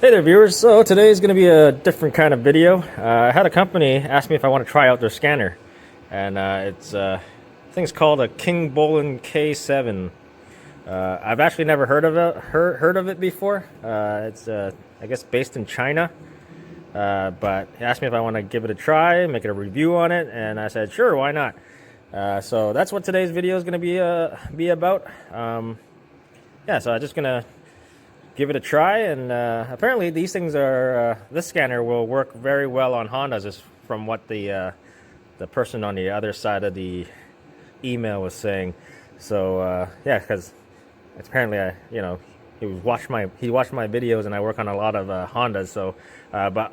Hey there viewers, so today is going to be a different kind of video. I had a company ask me if I want to try out their scanner, and I think it's called a Kingbolen K7. I've actually never heard of it before. It's I guess based in China, but he asked me if I want to give it a try, make a review on it, and I said sure, why not. So that's what today's video is going to be about. Yeah, so I'm just gonna give it a try, and apparently these things are this scanner will work very well on Hondas, is from what the person on the other side of the email was saying. So yeah, because apparently he watched my videos, and I work on a lot of Hondas. So but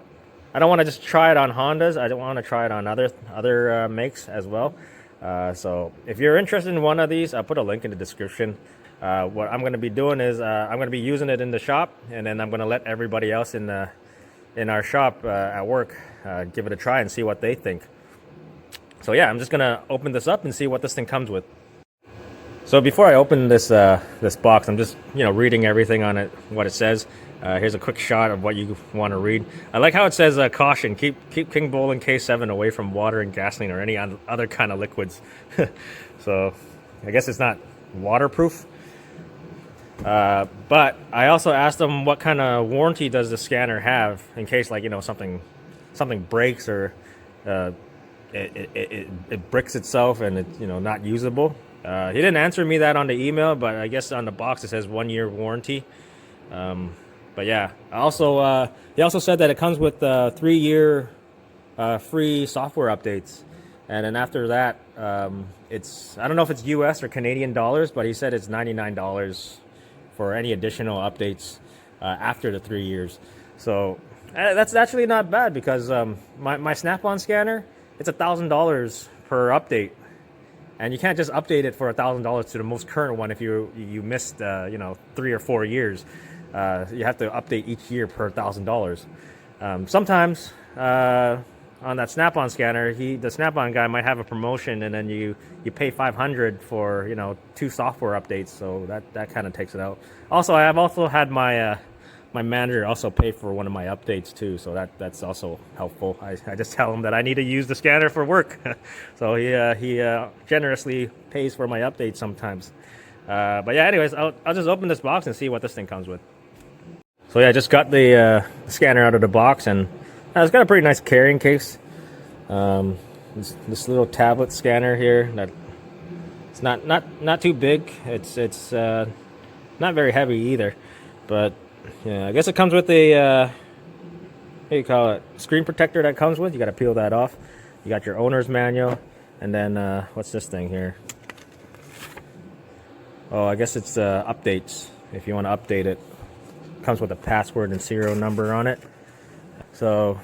I don't want to just try it on Hondas. I don't want to try it on other makes as well. So if you're interested in one of these, I'll put a link in the description. What I'm going to be doing is I'm going to be using it in the shop, and then I'm going to let everybody else in our shop at work give it a try and see what they think. So yeah, I'm just going to open this up and see what this thing comes with. So before I open this this box, I'm just reading everything on it, what it says. Here's a quick shot of what you want to read. I like how it says caution: keep Kingbolen K7 away from water and gasoline or any other kind of liquids. So I guess it's not waterproof. But I also asked them what kind of warranty does the scanner have in case, like, something breaks or it bricks itself and it's not usable. He didn't answer me that on the email, but I guess on the box it says 1 year warranty. But yeah, he also said that it comes with 3 year free software updates, and then after that I don't know if it's US or Canadian dollars, but he said it's $99 for any additional updates after the 3 years. So that's actually not bad, because my Snap-on scanner, it's $1,000 per update, and you can't just update it for $1,000 to the most current one if you missed 3 or 4 years. You have to update each year per $1,000. Sometimes on that Snap-on scanner, the Snap-on guy might have a promotion, and then you pay $500 for 2 software updates, so that kind of takes it out. Also, I have also had my my manager also pay for one of my updates too, so that's also helpful. I just tell him that I need to use the scanner for work, so he generously pays for my updates sometimes. But yeah, anyways, I'll just open this box and see what this thing comes with. So yeah, I just got the scanner out of the box, and it's got a pretty nice carrying case. This little tablet scanner here, that it's not too big. It's not very heavy either, but yeah, I guess it comes with a what do you call it, screen protector that comes with. You got to peel that off. You got your owner's manual, and then what's this thing here? Oh, I guess it's updates. If you want to update it, comes with a password and serial number on it. So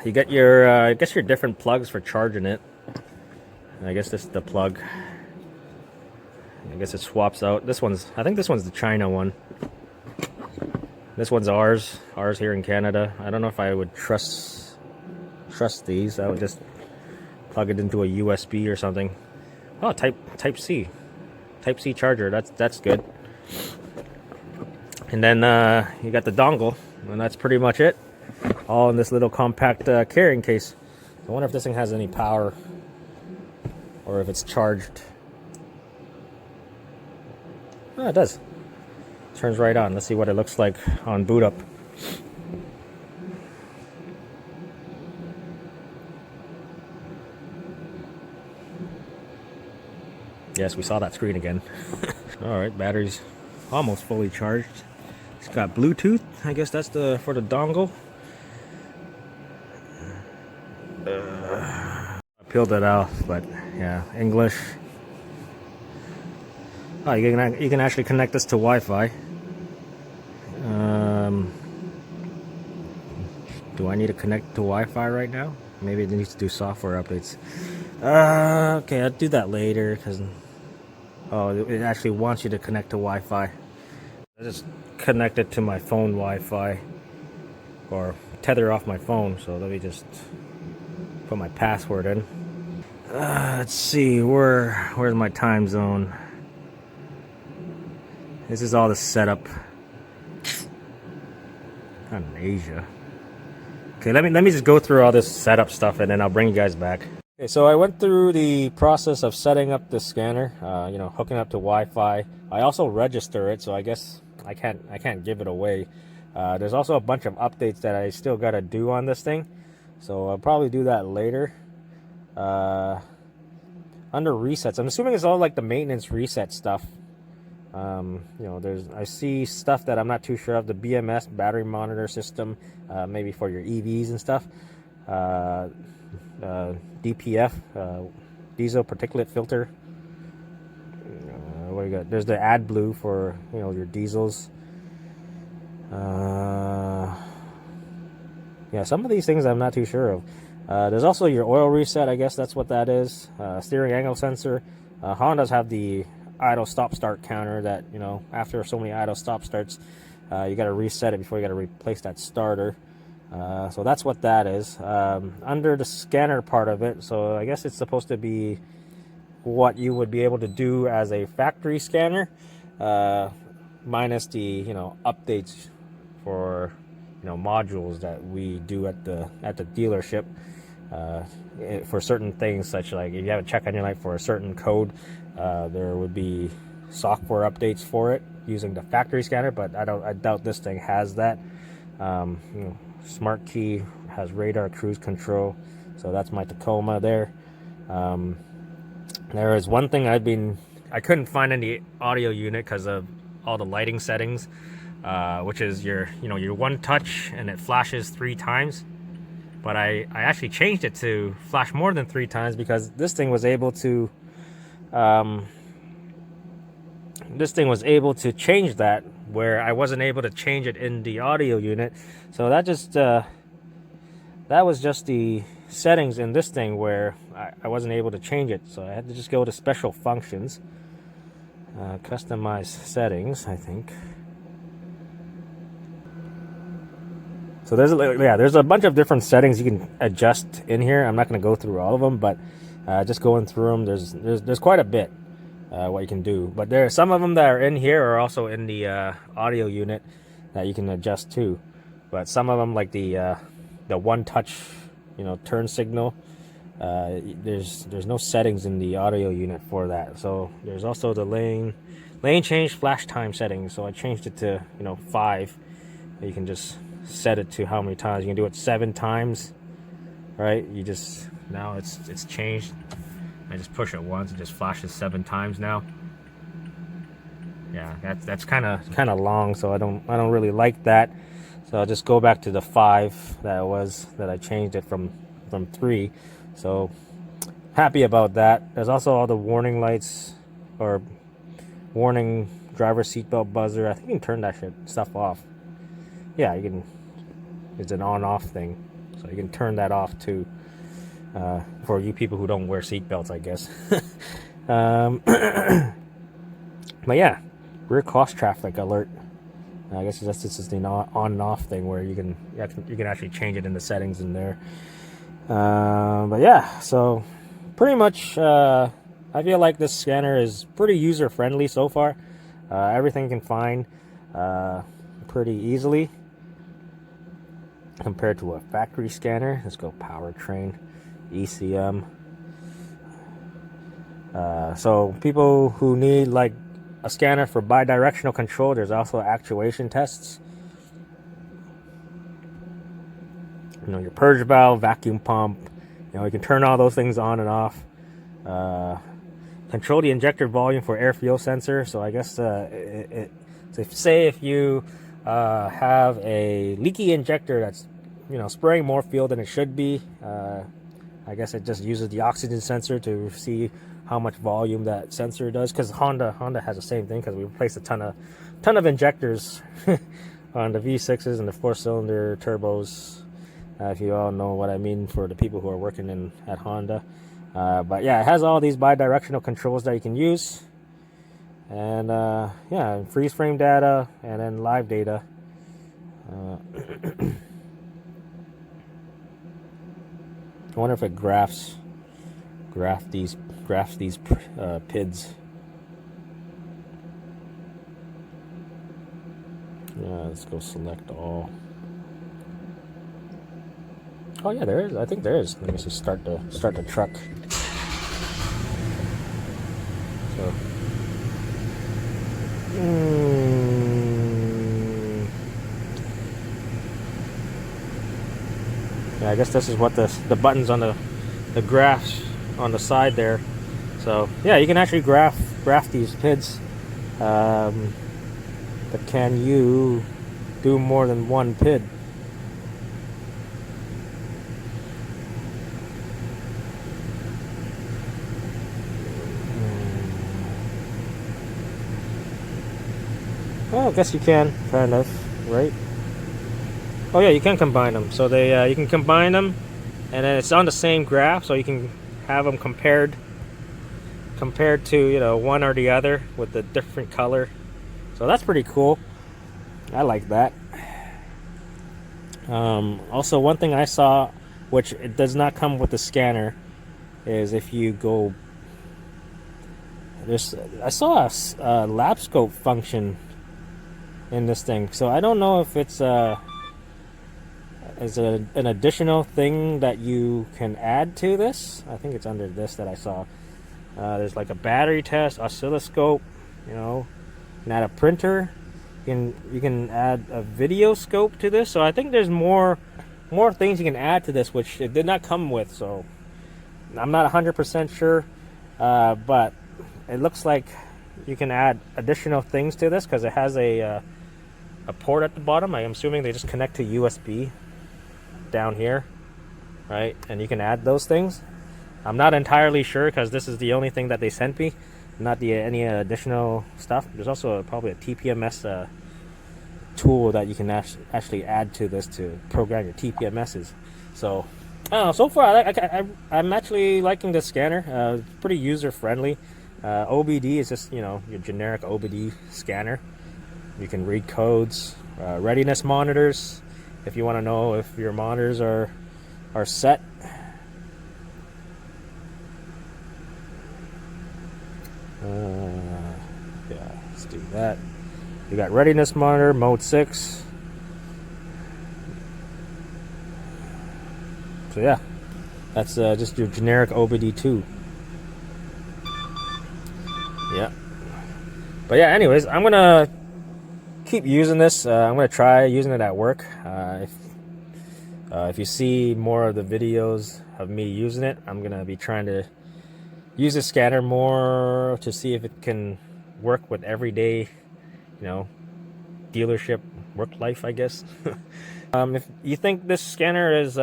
you get your I guess your different plugs for charging it. And I guess this is the plug. I guess it swaps out. I think this one's the China one. This one's ours here in Canada. I don't know if I would trust these. I would just plug it into a USB or something. Oh, type C charger. That's good. And then you got the dongle, and that's pretty much it. All in this little compact carrying case. I wonder if this thing has any power, or if it's charged. Oh, it does. Turns right on. Let's see what it looks like on boot up. Yes, we saw that screen again. All right, battery's almost fully charged. It's got Bluetooth. I guess that's for the dongle. I peeled it off, but yeah, English. Oh, you can actually connect this to Wi-Fi. Do I need to connect to Wi-Fi right now? Maybe it needs to do software updates. Okay, I'll do that later, because it actually wants you to connect to Wi-Fi. I just connect it to my phone Wi-Fi, or tether off my phone. So let me just put my password in. Let's see, where's my time zone? This is all the setup. Not in Asia. Okay, let me just go through all this setup stuff and then I'll bring you guys back. Okay, so I went through the process of setting up the scanner, you know, hooking up to Wi-Fi. I also register it, so I guess I can't give it away. There's also a bunch of updates that I still gotta do on this thing, so I'll probably do that later. Under resets, I'm assuming it's all like the maintenance reset stuff. You know, I see stuff that I'm not too sure of. The BMS battery monitor system, maybe for your EVs and stuff. DPF, diesel particulate filter. What do you got? There's the AdBlue for, you know, your diesels. Yeah, some of these things I'm not too sure of. There's also your oil reset. I guess that's what that is. Steering angle sensor. Hondas have the idle stop start counter that, you know, after so many idle stop starts, you got to reset it before you got to replace that starter. So that's what that is. Under the scanner part of it, so I guess it's supposed to be what you would be able to do as a factory scanner, minus the, you know, updates for, you know, modules that we do at the dealership. For certain things, such like if you have a check on your light for a certain code, there would be software updates for it using the factory scanner, but I doubt this thing has that. You know, smart key has radar cruise control, so that's my Tacoma there. There is one thing I couldn't find in the audio unit because of all the lighting settings, which is your one touch and it flashes 3 times. But I actually changed it to flash more than 3 times because this thing was able to change that, where I wasn't able to change it in the audio unit. So that was just the settings in this thing where I wasn't able to change it. So I had to just go to special functions, customize settings, I think. So there's a bunch of different settings you can adjust in here. I'm not going to go through all of them, but just going through them, there's quite a bit what you can do. But there are some of them that are in here are also in the audio unit that you can adjust too. But some of them, like the one touch, you know, turn signal, there's no settings in the audio unit for that. So there's also the lane change flash time settings. So I changed it to, you know, 5. You can just set it to how many times. You can do it 7 times, right? You just, now it's changed. I just push it once, it just flashes 7 times now. Yeah, that's kind of long, so I don't really like that. So I'll just go back to the 5 that I changed it from 3. So happy about that. There's also all the warning lights, or warning driver seatbelt buzzer. I think you can turn that stuff off. Yeah, you can. It's an on-off thing, so you can turn that off too. For you people who don't wear seatbelts, I guess. But yeah, rear cross traffic alert. I guess this is the on and off thing where you can actually change it in the settings in there. But yeah, so pretty much I feel like this scanner is pretty user friendly so far. Everything can find pretty easily compared to a factory scanner. Let's go powertrain, ECM. So people who need like a scanner for bi-directional control, there's also actuation tests. You know, your purge valve, vacuum pump, you know, you can turn all those things on and off. Control the injector volume for air fuel sensor. So I guess so say if you have a leaky injector that's, you know, spraying more fuel than it should be, I guess it just uses the oxygen sensor to see how much volume that sensor does. Because Honda has the same thing, because we replaced a ton of injectors on the V6s and the 4-cylinder turbos. If you all know what I mean, for the people who are working at Honda. But yeah, it has all these bi-directional controls that you can use. And yeah, freeze frame data and then live data. I wonder if it graphs these PIDs. Yeah, let's go select all. Oh yeah, there is. I think there is. Let me just start the truck. So. Yeah, I guess this is what the buttons on the graphs on the side there. So yeah, you can actually graph these PIDs. But can you do more than one PID? Well, I guess you can, kind of, right? Oh yeah, you can combine them. So they you can combine them, and then it's on the same graph, so you can have them compared to, you know, one or the other with a different color. So that's pretty cool. I like that. Also, one thing I saw, which it does not come with the scanner, is if you go, I saw a lap scope function in this thing. So I don't know if it's an additional thing that you can add to this. I think it's under this that I saw. There's like a battery test, oscilloscope, you know, you can add a printer, you can add a video scope to this. So I think there's more things you can add to this, which it did not come with. So I'm not 100% sure, but it looks like you can add additional things to this because it has a port at the bottom. I'm assuming they just connect to USB down here, right? And you can add those things. I'm not entirely sure because this is the only thing that they sent me, not any additional stuff. There's also probably a TPMS tool that you can actually add to this to program your TPMSs. So I don't know, so far I'm actually liking this scanner. It's pretty user friendly. OBD is just, you know, your generic OBD scanner. You can read codes, readiness monitors if you want to know if your monitors are set. Yeah, let's do that. You got readiness monitor, mode 6. So yeah, that's just your generic OBD2. Yeah. But yeah, anyways, I'm gonna keep using this. I'm gonna try using it at work. If you see more of the videos of me using it, I'm gonna be trying to use the scanner more to see if it can work with everyday, you know, dealership work life, I guess. If you think this scanner is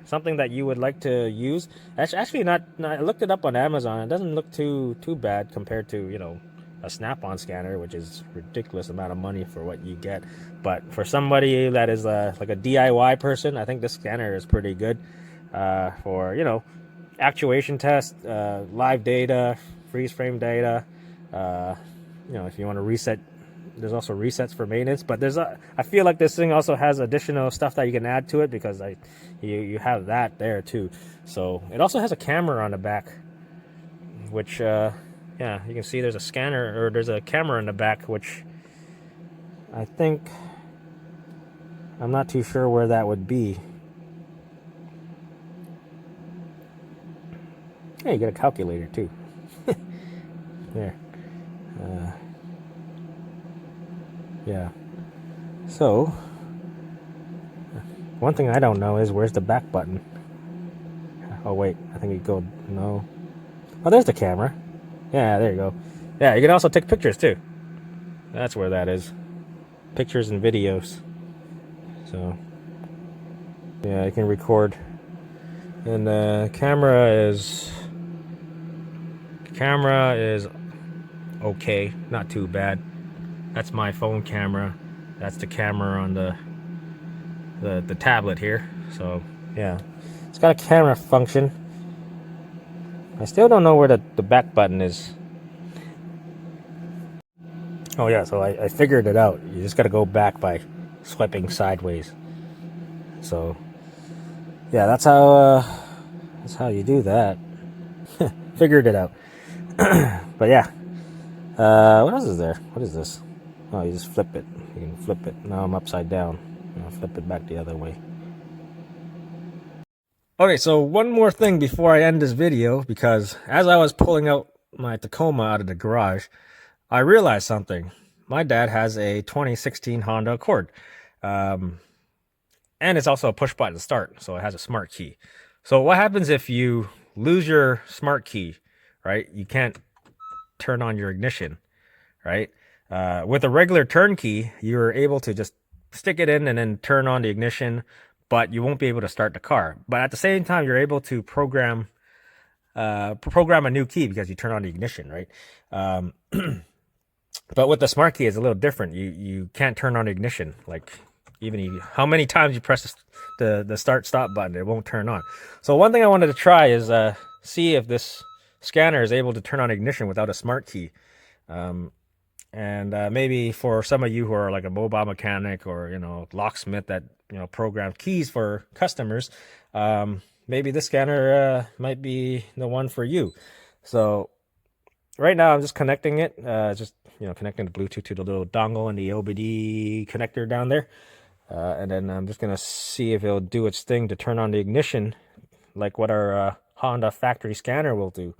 something that you would like to use, actually not. I looked it up on Amazon. It doesn't look too bad compared to, you know, a Snap-on scanner, which is ridiculous amount of money for what you get. But for somebody that is like a DIY person, I think this scanner is pretty good for, you know, actuation test, live data, freeze frame data. You know, if you want to reset, there's also resets for maintenance. But I feel like this thing also has additional stuff that you can add to it because you have that there too. So it also has a camera on the back, which yeah, you can see there's a scanner, or there's a camera in the back, which I think, I'm not too sure where that would be. Hey, you get a calculator too. There. Yeah. So, one thing I don't know is where's the back button? Oh wait, I think you go, no. Oh, there's the camera. Yeah, there you go. Yeah, you can also take pictures too. That's where that is. Pictures and videos. So, yeah, you can record. And the camera is okay, not too bad. That's my phone camera. That's the camera on the tablet here. So yeah, it's got a camera function. I still don't know where the back button is. Oh yeah, so I figured it out. You just got to go back by swiping sideways. So yeah, that's how you do that. Figured it out. But yeah, what else is there? What is this? Oh, you just flip it. You can flip it. Now I'm upside down. I'll flip it back the other way. Okay, so one more thing before I end this video, because as I was pulling out my Tacoma out of the garage, I realized something. My dad has a 2016 Honda Accord. Um, and it's also a push button start, so it has a smart key. So what happens if you lose your smart key, right? You can't turn on your ignition, right? With a regular turn key, you're able to just stick it in and then turn on the ignition, but you won't be able to start the car. But at the same time, you're able to program a new key because you turn on the ignition, right? Um, but with the smart key, it's a little different. You can't turn on the ignition. Like how many times you press the start stop button, it won't turn on. So one thing I wanted to try is see if this scanner is able to turn on ignition without a smart key. And maybe for some of you who are like a mobile mechanic or locksmith that program keys for customers, maybe this scanner might be the one for you. So right now I'm just connecting it, just connecting the Bluetooth to the little dongle and the OBD connector down there, and then I'm just gonna see if it'll do its thing to turn on the ignition, like what our Honda factory scanner will do.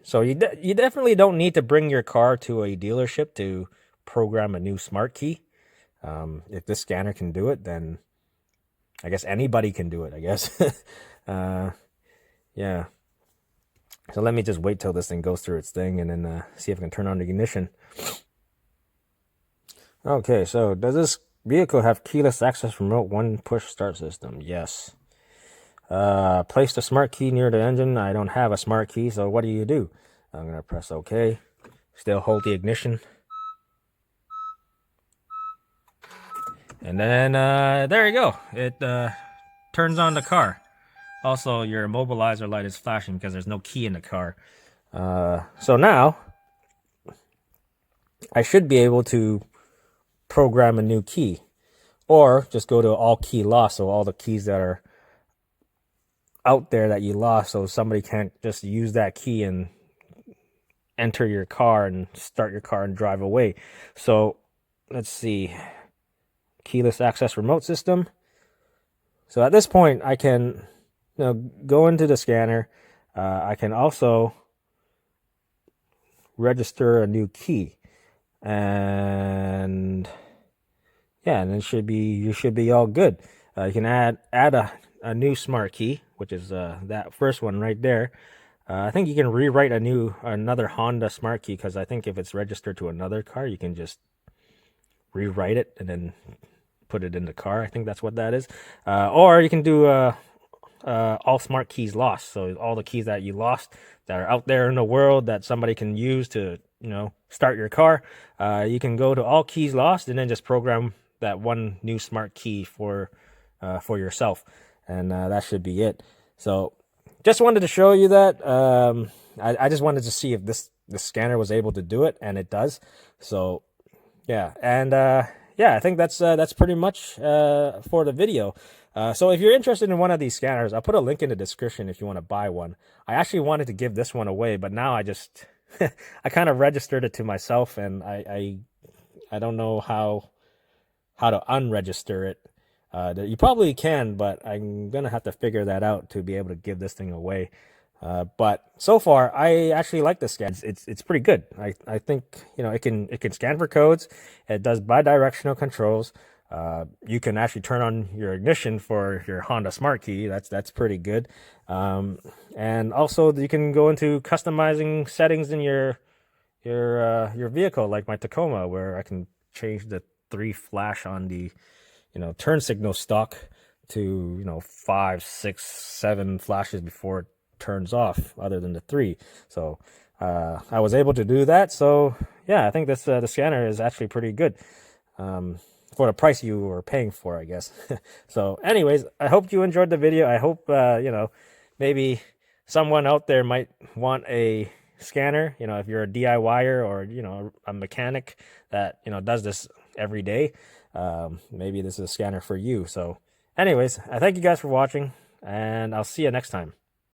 So you definitely don't need to bring your car to a dealership to program a new smart key. If this scanner can do it, then I guess anybody can do it, I guess. Yeah. So let me just wait till this thing goes through its thing and then see if I can turn on the ignition. Okay, so does this vehicle have keyless access remote one push start system? Yes. Place the smart key near the engine. I don't have a smart key, so what do? I'm going to press OK. Still hold the ignition. And then there you go. It turns on the car. Also, your immobilizer light is flashing because there's no key in the car. So now, I should be able to program a new key. Or just go to all key lost, so all the keys that are out there that you lost, so somebody can't just use that key and enter your car and start your car and drive away. So let's see, keyless access remote system. So at this point I can go into the scanner. I can also register a new key, and yeah, and you should be all good. You can add a new smart key, which is that first one right there. I think you can rewrite another Honda smart key, because I think if it's registered to another car, you can just rewrite it and then put it in the car. I think that's what that is. Or you can do all smart keys lost. So all the keys that you lost that are out there in the world that somebody can use to start your car, you can go to all keys lost and then just program that one new smart key for yourself, and that should be it. So just wanted to show you that. I just wanted to see if the scanner was able to do it, and it does. So yeah, and yeah, I think that's pretty much for the video. So if you're interested in one of these scanners, I'll put a link in the description if you want to buy one. I actually wanted to give this one away, but now I just I kind of registered it to myself, and I don't know how to unregister it. You probably can, but I'm gonna have to figure that out to be able to give this thing away. But so far, I actually like this scan. It's pretty good. I think it can scan for codes. It does bi-directional controls. You can actually turn on your ignition for your Honda Smart Key. That's pretty good. And also you can go into customizing settings in your vehicle, like my Tacoma, where I can change the 3 flash on the turn signal stock to 5, 6, 7 flashes before it turns off, other than the 3. So I was able to do that. So yeah, I think this the scanner is actually pretty good for the price you were paying for, I guess. So anyways, I hope you enjoyed the video. I hope maybe someone out there might want a scanner, if you're a DIYer or a mechanic that does this every day. Maybe this is a scanner for you. So anyways, I thank you guys for watching, and I'll see you next time.